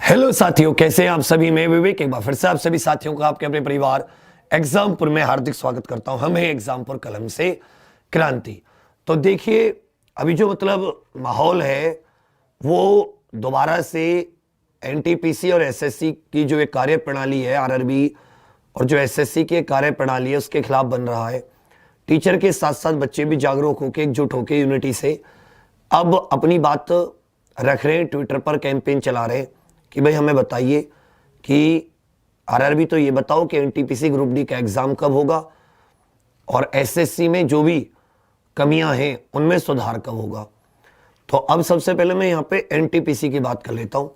Hello साथियों, कैसे हैं आप सभी। मैं विवेक एक बार फिर से आप सभी साथियों का आपके अपने परिवार एग्जामपुर में हार्दिक स्वागत करता हूं। हम हैं एग्जामपुर कलम से क्रांति। तो देखिए, अभी जो माहौल है वो दोबारा से एनटीपीसी और एसएससी की जो एक कार्य प्रणाली है, आरआरबी और जो एसएससी की कार्य प्रणाली है उसके खिलाफ बन रहा है। टीचर के साथ साथ बच्चे भी जागरूक होकर एकजुट होकर यूनिटी से अब अपनी बात रख रहे हैं, ट्विटर पर कैंपेन चला रहे हैं कि भाई हमें बताइए कि आरआरबी तो ये बताओ कि एनटीपीसी ग्रुप डी का एग्जाम कब होगा और एसएससी में जो भी कमियां हैं उनमें सुधार कब होगा। तो अब सबसे पहले मैं यहां पे एनटीपीसी की बात कर लेता हूं।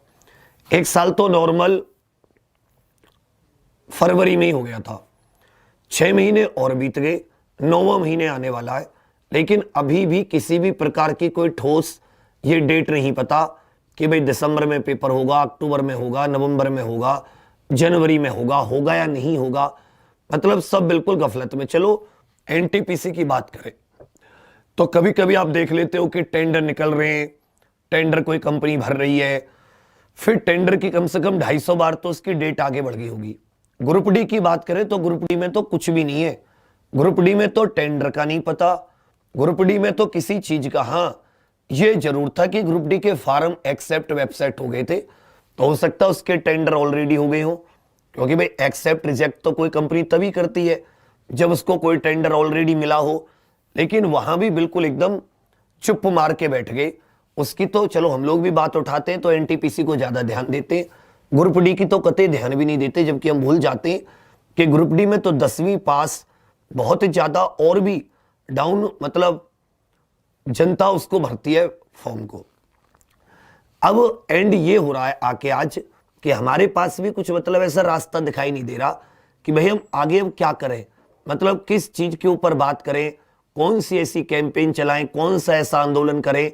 एक साल तो नॉर्मल फरवरी में ही हो गया था, 6 महीने और बीत गए, 9वां महीने आने वाला है, लेकिन अभी भी किसी भी प्रकार की कोई ठोस ये डेट नहीं पता कि भाई दिसंबर में पेपर होगा, अक्टूबर में होगा, नवंबर में होगा, जनवरी में होगा या नहीं होगा। सब बिल्कुल गफलत में। चलो एनटीपीसी की बात करें तो कभी कभी आप देख लेते हो कि टेंडर निकल रहे हैं, टेंडर कोई कंपनी भर रही है, फिर टेंडर की कम से कम 250 बार तो उसकी डेट आगे बढ़ गई होगी। ग्रुप डी की बात करें तो ग्रुप डी में तो कुछ भी नहीं है। ग्रुप डी में तो टेंडर का नहीं पता, ग्रुप डी में तो किसी चीज का, हाँ ये जरूर था कि ग्रुप डी के फार्म एक्सेप्ट वेबसाइट हो गए थे, तो हो सकता है उसके टेंडर ऑलरेडी हो गए हो, क्योंकि भाई एक्सेप्ट रिजेक्ट तो कोई कंपनी तभी करती है जब उसको कोई टेंडर ऑलरेडी मिला हो। लेकिन वहां भी बिल्कुल एकदम चुप मार के बैठ गए। उसकी तो चलो हम लोग भी बात उठाते हैं तो एनटीपीसी को ज्यादा ध्यान देते हैं, ग्रुप डी की तो कतई ध्यान भी नहीं देते, जबकि हम भूल जाते हैं कि ग्रुप डी में तो 10वीं पास बहुत ही ज्यादा और भी डाउन जनता उसको भरती है फॉर्म को। अब एंड ये हो रहा है आके आज कि हमारे पास भी कुछ ऐसा रास्ता दिखाई नहीं दे रहा कि भाई हम आगे अब क्या करें, किस चीज के ऊपर बात करें, कौन सी ऐसी कैंपेन चलाएं, कौन सा ऐसा आंदोलन करें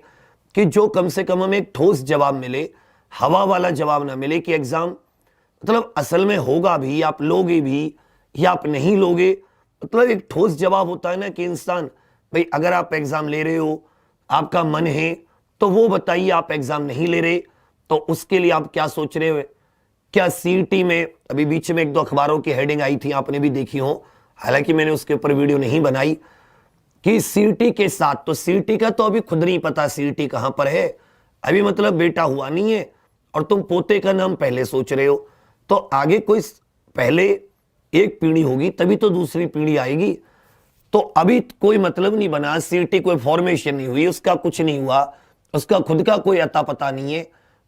कि जो कम से कम हमें एक ठोस जवाब मिले, हवा वाला जवाब ना मिले कि एग्जाम असल में होगा भी, आप लोगे भी या आप नहीं लोगे। एक ठोस जवाब होता है ना कि इंसान, भाई अगर आप एग्जाम ले रहे हो, आपका मन है तो वो बताइए, आप एग्जाम नहीं ले रहे तो उसके लिए आप क्या सोच रहे हो। क्या सीईटी में अभी बीच में 1-2 अखबारों की हेडिंग आई थी, आपने भी देखी हो, हालांकि मैंने उसके ऊपर वीडियो नहीं बनाई, कि सीईटी के साथ, तो सीईटी का तो अभी खुद नहीं पता सीईटी कहां पर है, अभी बेटा हुआ नहीं है और तुम पोते का नाम पहले सोच रहे हो। तो आगे कोई पहले एक पीढ़ी होगी तभी तो दूसरी पीढ़ी आएगी। तो अभी कोई नहीं बना, सीईटी कोई फॉर्मेशन नहीं हुई, उसका कुछ नहीं हुआ, उसका खुद का कोई अता पता नहीं है।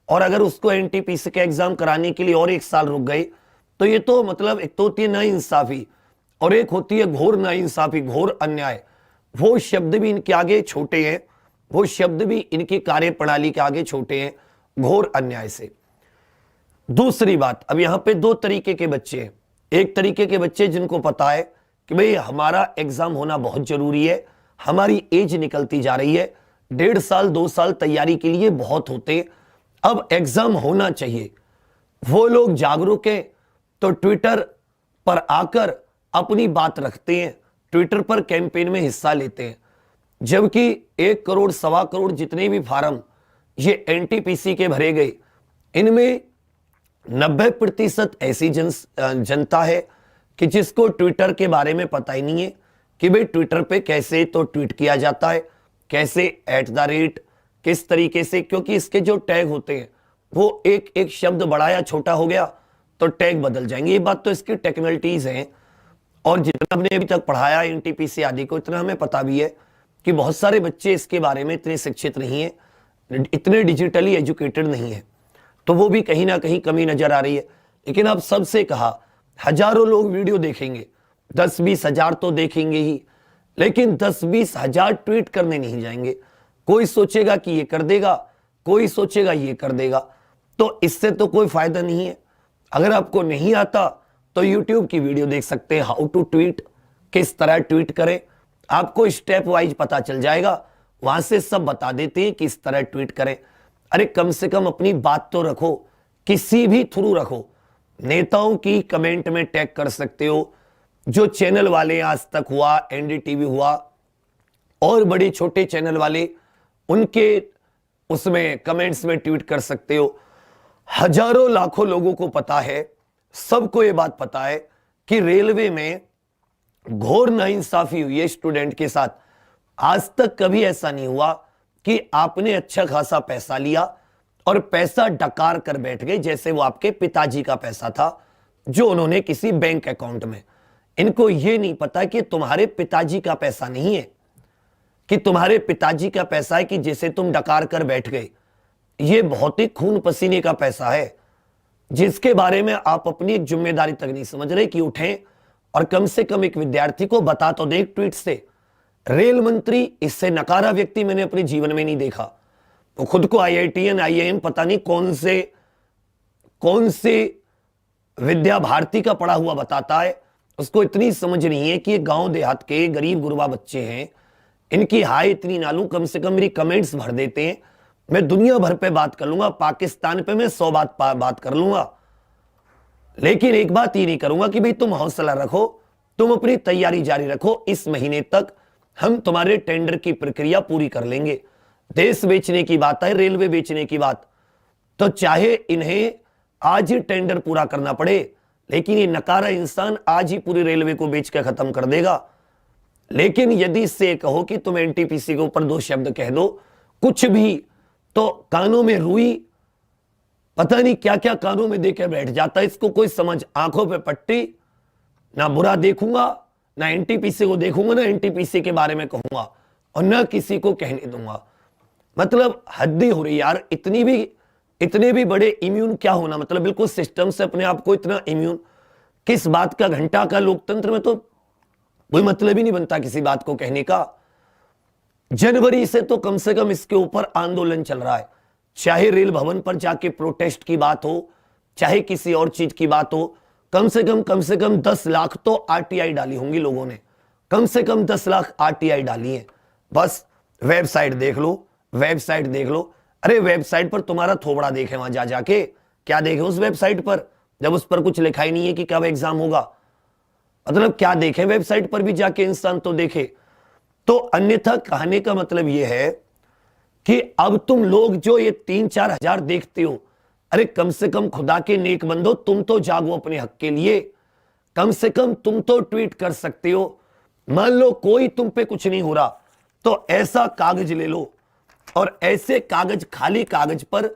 और अगर उसको एनटीपीसी का एग्जाम कराने के लिए और 1 साल रुक गए तो ये तो एक तो होती है नाइंसाफी और एक होती है घोर नाइंसाफी, घोर अन्याय। वो शब्द भी इनके आगे छोटे हैं, वो शब्द भी इनकी कार्य प्रणाली के आगे छोटे हैं, घोर अन्याय से। दूसरी बात, अब यहां पे 2 तरीके के बच्चे हैं। एक तरीके के बच्चे जिनको पता है कि भाई हमारा एग्जाम होना बहुत जरूरी है, हमारी एज निकलती जा रही है, 1.5 साल 2 साल तैयारी के लिए बहुत होते, अब एग्जाम होना चाहिए। वो लोग जागरूक हैं तो ट्विटर पर आकर अपनी बात रखते हैं, ट्विटर पर कैंपेन में हिस्सा लेते हैं। जबकि 1 करोड़ 1.25 करोड़ जितने भी फार्म ये एनटीपीसी के भरे गए, इनमें 90% ऐसी जनता है कि जिसको ट्विटर के बारे में पता ही नहीं है कि भाई ट्विटर पे कैसे तो ट्वीट किया जाता है, कैसे @ किस तरीके से, क्योंकि इसके जो टैग होते हैं वो एक एक शब्द बड़ा या छोटा हो गया तो टैग बदल जाएंगे। ये बात तो इसकी टेक्निकलिटीज हैं। और जितना हमने अभी तक पढ़ाया एनटीपीसी आदि को, इतना हमें पता भी है कि बहुत सारे बच्चे इसके बारे में इतने शिक्षित नहीं है, इतने डिजिटली एजुकेटेड नहीं है, तो वो भी कहीं ना कहीं कमी नजर आ रही है। लेकिन अब सबसे कहा, हजारों लोग वीडियो देखेंगे, 10-20 हजार तो देखेंगे ही, लेकिन 10-20 हजार ट्वीट करने नहीं जाएंगे। कोई सोचेगा कि ये कर देगा, कोई सोचेगा ये कर देगा, तो इससे तो कोई फायदा नहीं है। अगर आपको नहीं आता तो यूट्यूब की वीडियो देख सकते हैं, हाउ टू ट्वीट, किस तरह ट्वीट करें, आपको स्टेप वाइज पता चल जाएगा, वहां से सब बता देते हैं किस तरह ट्वीट करें। अरे कम से कम अपनी बात तो रखो, किसी भी थ्रू रखो। नेताओं की कमेंट में टैग कर सकते हो, जो चैनल वाले आज तक हुआ, एनडीटीवी हुआ और बड़े छोटे चैनल वाले, उनके उसमें कमेंट्स में ट्वीट कर सकते हो। हजारों लाखों लोगों को पता है, सबको यह बात पता है कि रेलवे में घोर नाइंसाफी हुई है स्टूडेंट के साथ। आज तक कभी ऐसा नहीं हुआ कि आपने अच्छा खासा पैसा लिया और पैसा डकार कर बैठ गए, जैसे वो आपके पिताजी का पैसा था जो उन्होंने किसी बैंक अकाउंट में। इनको यह नहीं पता कि तुम्हारे पिताजी का पैसा नहीं है, कि तुम्हारे पिताजी का पैसा है कि जिसे तुम डकार कर बैठ गए। यह बहुत ही खून पसीने का पैसा है जिसके बारे में आप अपनी एक जिम्मेदारी तक नहीं समझ रहे कि उठें और कम से कम एक विद्यार्थी को बता तो दे एक ट्वीट से। रेल मंत्री इससे नकारा व्यक्ति मैंने अपने जीवन में नहीं देखा। वो खुद को IITN IIM पता नहीं कौन से विद्या भारती का पढ़ा हुआ बताता है। उसको इतनी समझ नहीं है कि ये गांव देहात के गरीब गुरबा बच्चे हैं, इनकी हाय इतनी ना लूं, कम से कम मेरी कमेंट्स भर देते हैं। मैं दुनिया भर पे बात कर लूंगा, पाकिस्तान पे मैं 100 बात कर लूंगा, लेकिन एक बात ही नहीं करूंगा कि भाई तुम हौसला रखो, तुम अपनी तैयारी जारी रखो, इस महीने तक हम तुम्हारे टेंडर की प्रक्रिया पूरी कर लेंगे। देश बेचने की बात है, रेलवे बेचने की बात, तो चाहे इन्हें आज ही टेंडर पूरा करना पड़े, लेकिन ये नकारा इंसान आज ही पूरी रेलवे को बेच के खत्म कर देगा। लेकिन यदि इससे कहो कि तुम NTPC के ऊपर 2 शब्द कह दो, कुछ भी, तो कानों में रुई, पता नहीं क्या क्या कानों में देकर बैठ जाता है। इसको कोई समझ, आंखों पे पट्टी, ना बुरा देखूंगा, ना NTPC को देखूंगा, ना NTPC के बारे में कहूंगा, और ना किसी को कहने दूंगा। मतलब हद ही हो रही यार। इतने भी बड़े इम्यून क्या होना, मतलब बिल्कुल सिस्टम से अपने आप को इतना इम्यून, किस बात का? घंटा का लोकतंत्र में तो कोई मतलब ही नहीं बनता किसी बात को कहने का। जनवरी से तो कम से कम इसके ऊपर आंदोलन चल रहा है, चाहे रेल भवन पर जाके प्रोटेस्ट की बात हो, चाहे किसी और चीज की बात हो। कम से कम 10 लाख तो RTI डाली होंगी लोगों ने, कम से कम 10 लाख RTI डाली है। बस वेबसाइट देख लो। अरे वेबसाइट पर तुम्हारा थोबड़ा देखे, वहां जाके क्या देखे उस वेबसाइट पर, जब उस पर कुछ लिखा ही नहीं है कि कब एग्जाम होगा। मतलब क्या देखे वेबसाइट पर भी जाके इंसान तो देखे। तो अन्यथा कहने का मतलब यह है कि अब तुम लोग जो ये 3-4 हजार देखते हो, अरे कम से कम खुदा के नेक बंदो, तुम तो जागो अपने हक के लिए। कम से कम तुम तो ट्वीट कर सकते हो। मान लो कोई तुम पे कुछ नहीं हो रहा, तो ऐसा कागज ले लो और ऐसे कागज, खाली कागज पर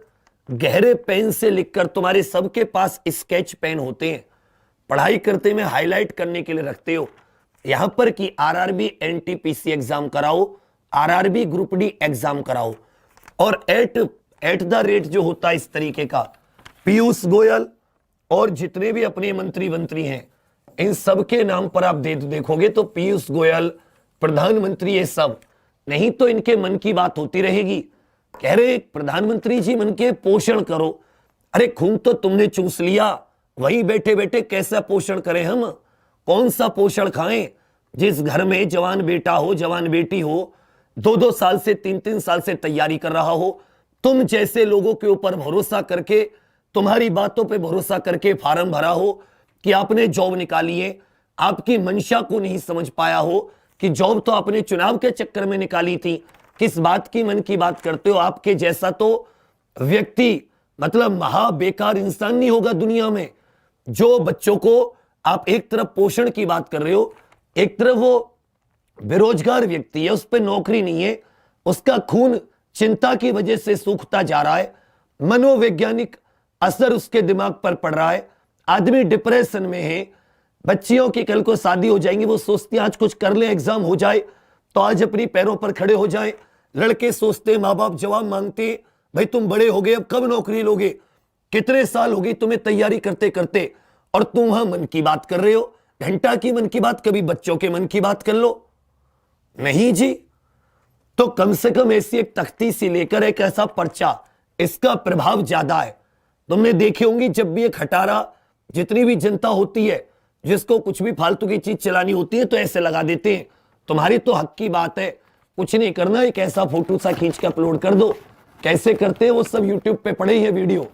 गहरे पेन से लिखकर, तुम्हारे सबके पास स्केच पेन होते हैं, पढ़ाई करते में हाईलाइट करने के लिए रखते हो, यहां पर कि RRB NTPC एग्जाम कराओ, RRB ग्रुप D एग्जाम कराओ। और एट द रेट जो होता है इस तरीके का, पीयूष गोयल और जितने भी अपने मंत्री हैं, इन सब के नाम पर आप देखोगे तो पीयूष गोयल, प्रधानमंत्री, ये सब नहीं तो इनके मन की बात होती रहेगी। कह रहे प्रधानमंत्री जी मन के पोषण करो। अरे खून तो तुमने चूस लिया, वही बैठे बैठे कैसा पोषण करें हम? कौन सा पोषण खाएं? जिस घर में जवान बेटा हो, जवान बेटी हो, 2-2 साल से 3-3 साल से तैयारी कर रहा हो, तुम जैसे लोगों के ऊपर भरोसा करके, तुम्हारी बातों पे भरोसा करके फॉर्म भरा हो कि आपने जॉब निकाली है, आपकी मंशा को नहीं समझ पाया हो कि जॉब तो आपने चुनाव के चक्कर में निकाली थी। किस बात की मन की बात करते हो? आपके जैसा तो व्यक्ति, मतलब महा बेकार इंसान नहीं होगा दुनिया में। जो बच्चों को आप एक तरफ पोषण की बात कर रहे हो, एक तरफ वो बेरोजगार व्यक्ति है, उस पर नौकरी नहीं है, उसका खून चिंता की वजह से सूखता जा रहा है, मनोवैज्ञानिक असर उसके दिमाग पर पड़ रहा है, आदमी डिप्रेशन में है, बच्चियों की कल को शादी हो जाएंगी, वो सोचती है आज कुछ कर ले, एग्जाम हो जाए तो आज अपनी पैरों पर खड़े हो जाए। लड़के सोचते, माँ बाप जवाब मांगते, भाई तुम बड़े हो गए, अब कब नौकरी लोगे? कितने साल हो गए तुम्हें तैयारी करते करते, और तुम वहां मन की बात कर रहे हो। घंटा की मन की बात, कभी बच्चों के मन की बात कर लो। नहीं जी, तो कम से कम ऐसी एक तख्ती सी लेकर एक ऐसा पर्चा, इसका प्रभाव ज्यादा है। तुमने देखे होंगी जब भी एक खटारा, जितनी भी जनता होती है, जिसको कुछ भी फालतू की चीज चलानी होती है तो ऐसे लगा देते हैं। तुम्हारी तो हक की बात है, कुछ नहीं करना, एक ऐसा फोटो सा खींच के अपलोड कर दो। कैसे करते हैं वो सब यूट्यूब पे पड़े हैं वीडियो।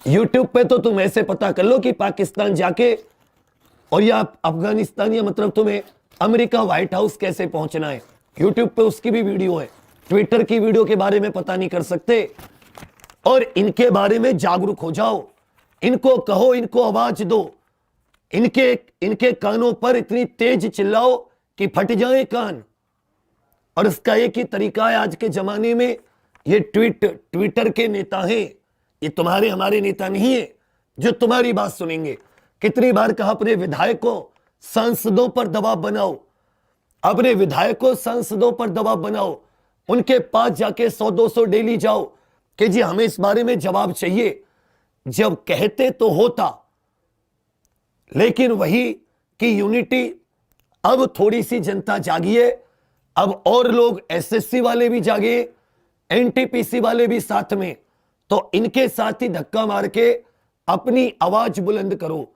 यूट्यूब पे तो तुम ऐसे पता कर लो कि पाकिस्तान जाके, और या अफगानिस्तान, या मतलब तुम्हें अमेरिका व्हाइट हाउस कैसे पहुंचना है, यूट्यूब पे उसकी भी वीडियो है। ट्विटर की वीडियो के बारे में पता नहीं कर सकते? और इनके बारे में जागरूक हो जाओ, इनको कहो, इनको आवाज दो, इनके कानों पर इतनी तेज चिल्लाओ कि फट जाए कान। और इसका एक ही तरीका है आज के जमाने में, ये ट्विटर के नेता हैं, ये तुम्हारे हमारे नेता नहीं है जो तुम्हारी बात सुनेंगे। कितनी बार कहा अपने विधायकों सांसदों पर दबाव बनाओ, अपने विधायकों सांसदों पर दबाव बनाओ, उनके पास जाके 100-200 डेली जाओ कि जी हमें इस बारे में जवाब चाहिए। जब कहते तो होता, लेकिन वही कि यूनिटी, अब थोड़ी सी जनता जागी है, अब और लोग एसएससी वाले भी जागे, एनटीपीसी वाले भी साथ में, तो इनके साथ ही धक्का मार के अपनी आवाज बुलंद करो।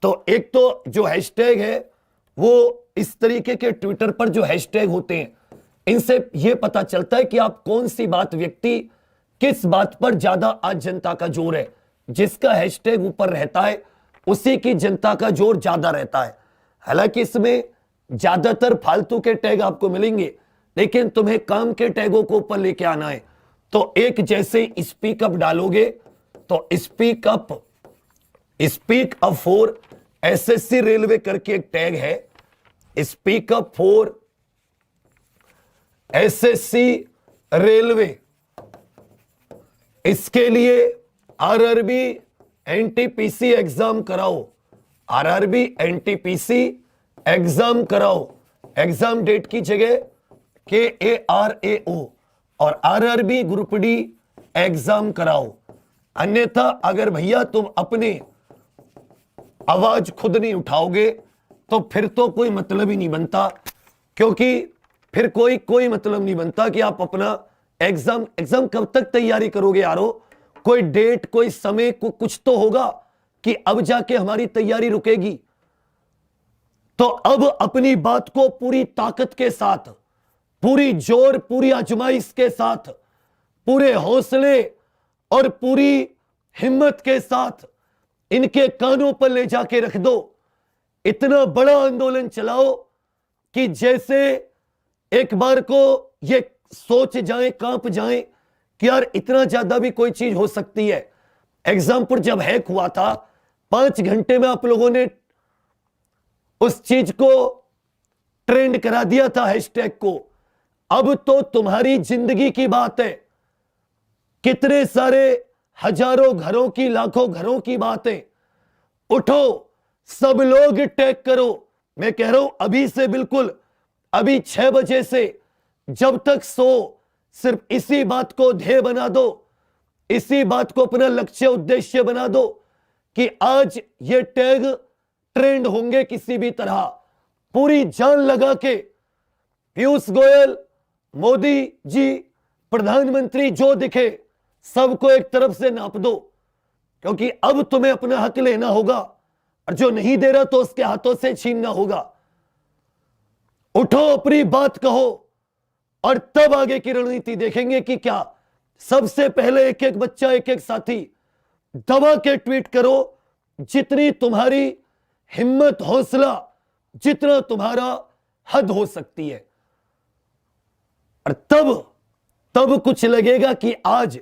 तो एक तो जो हैशटैग है वो इस तरीके के ट्विटर पर जो हैशटैग होते हैं, इनसे यह पता चलता है कि आप कौन सी बात, व्यक्ति किस बात पर ज्यादा आज जनता का जोर है। जिसका हैशटैग ऊपर रहता है उसी की जनता का जोर ज्यादा रहता है। हालांकि इसमें ज्यादातर फालतू के टैग आपको मिलेंगे, लेकिन तुम्हें काम के टैगों को ऊपर लेके आना है। तो एक जैसे स्पीक अप डालोगे तो speak up for SSC railway करके एक टैग है, speak up for SSC railway. इसके लिए आरआरबी एनटीपीसी एग्जाम कराओ, आरआरबी एनटीपीसी एग्जाम कराओ। एग्जाम डेट की जगह KARAO और आरआरबी ग्रुप डी एग्जाम कराओ। अन्यथा अगर भैया तुम अपने आवाज खुद नहीं उठाओगे तो फिर तो कोई मतलब ही नहीं बनता, क्योंकि फिर कोई मतलब नहीं बनता कि आप अपना एग्जाम कब तक तैयारी करोगे यारो। कोई डेट, कोई समय, कुछ तो होगा कि अब जाके हमारी तैयारी रुकेगी। तो अब अपनी बात को पूरी ताकत के साथ, पूरी जोर, पूरी आजमाइश के साथ, पूरे हौसले और पूरी हिम्मत के साथ इनके कानों पर ले जाके रख दो। इतना बड़ा आंदोलन चलाओ कि जैसे एक बार को ये सोच जाएं, कांप जाएं कि यार इतना ज्यादा भी कोई चीज हो सकती है। एग्जाम्पल जब हैक हुआ था 5 घंटे में आप लोगों ने उस चीज को ट्रेंड करा दिया था, हैशटैग को। अब तो तुम्हारी जिंदगी की बात है, कितने सारे हजारों घरों की, लाखों घरों की बात है। उठो, सब लोग टैग करो। मैं कह रहा हूं अभी से, बिल्कुल अभी 6 बजे से जब तक सो, सिर्फ इसी बात को ध्येय बना दो, इसी बात को अपना लक्ष्य, उद्देश्य बना दो कि आज ये टैग ट्रेंड होंगे किसी भी तरह। पूरी जान लगा के पीयूष गोयल, मोदी जी, प्रधानमंत्री जो दिखे सबको एक तरफ से नाप दो, क्योंकि अब तुम्हें अपना हक लेना होगा और जो नहीं दे रहा तो उसके हाथों से छीनना होगा। उठो, अपनी बात कहो और तब आगे की रणनीति देखेंगे कि क्या। सबसे पहले एक एक बच्चा, एक एक साथी दबा के ट्वीट करो, जितनी तुम्हारी हिम्मत, हौसला, जितना तुम्हारा हद हो सकती है। और तब कुछ लगेगा कि आज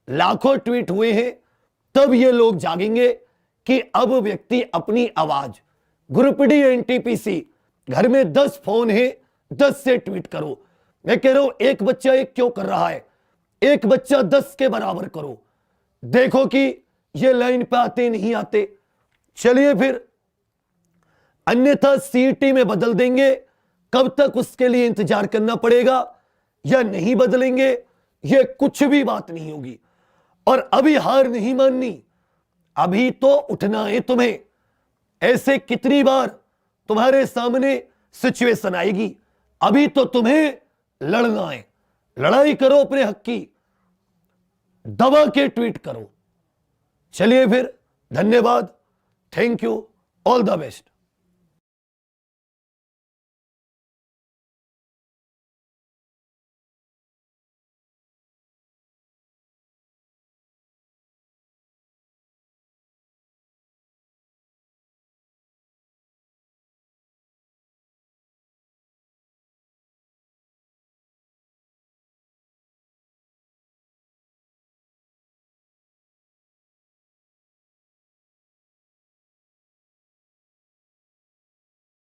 लाखों ट्वीट हुए हैं, तब ये लोग जागेंगे कि अब व्यक्ति अपनी आवाज, ग्रुप डी एनटीपीसी, घर में 10 फोन है, 10 से ट्वीट करो। मैं कह रहा हूं एक बच्चा एक क्यों कर रहा है, एक बच्चा 10 के बराबर करो, देखो कि ये लाइन पे आते नहीं आते। चलिए फिर, अन्यथा सीईटी में बदल देंगे। कब तक उसके लिए इंतजार करना पड़ेगा या नहीं बदलेंगे, ये कुछ भी बात नहीं होगी। और अभी हार नहीं माननी, अभी तो उठना है तुम्हें। ऐसे कितनी बार तुम्हारे सामने सिचुएशन आएगी, अभी तो तुम्हें लड़ना है। लड़ाई करो अपने हक की, दबा के ट्वीट करो। चलिए फिर, धन्यवाद, thank you, all the best.